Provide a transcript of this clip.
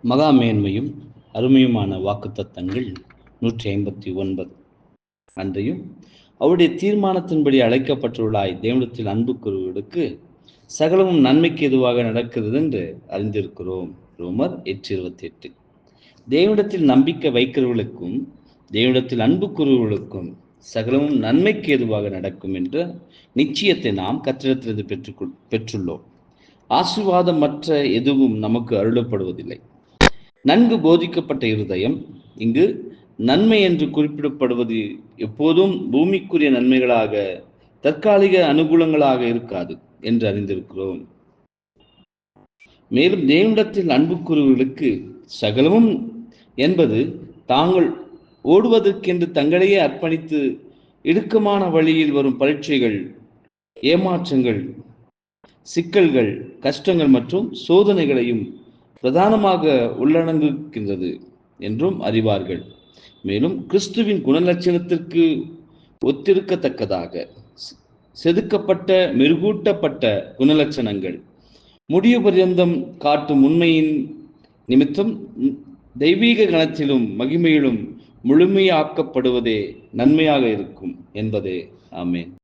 மகா மேன்மையும் அருமையுமான வாக்குத்தத்தங்கள் 159. அன்றையும் அவருடைய தீர்மானத்தின்படி அழைக்கப்பட்டுள்ளாய் தேவனிடத்தில் அன்பு கூறுவதற்கு சகலமும் நன்மைக்கு எதுவாக நடக்கிறது என்று அறிந்திருக்கிறோம். ரோமர் 8:28. தேவனிடத்தில் நம்பிக்கை வைக்கிறவர்களுக்கும் தேவனிடத்தில் அன்பு கூறுவர்களுக்கும் சகலமும் நன்மைக்கு எதுவாக நடக்கும் என்ற நிச்சயத்தை நாம் கர்த்தரிடத்திலிருந்து பெற்றுள்ளோம். ஆசீர்வாதம் மற்ற எதுவும் நமக்கு அருளப்படுவதில்லை. நன்கு போதிக்கப்பட்ட இருதயம் இங்கு நன்மை என்று குறிப்பிடப்படுவது எப்போதும் பூமிக்குரிய நன்மைகளாக தற்காலிக அனுகூலங்களாக இருக்காது என்று அறிந்திருக்கிறோம். மேலும் தேவனிடத்தில் அன்பு கூறுவர்களுக்கு சகலமும் என்பது தாங்கள் ஓடுவதற்கென்று தங்களையே அர்ப்பணித்து இடுக்கமான வழியில் வரும் பரீட்சைகள், ஏமாற்றங்கள், சிக்கல்கள், கஷ்டங்கள் மற்றும் சோதனைகளையும் பிரதானமாக உள்ளடங்குகின்றது என்றும் அறிவார்கள். மேலும் கிறிஸ்துவின் குணலட்சணத்திற்கு ஒத்திருக்கத்தக்கதாக செதுக்கப்பட்ட மெருகூட்டப்பட்ட குணலட்சணங்கள் முடிவு பர்யந்தம் காட்டும் உண்மையின் நிமித்தம் தெய்வீக கணத்திலும் மகிமையிலும் முழுமையாக்கப்படுவதே நன்மையாக இருக்கும் என்பதே. ஆமென்.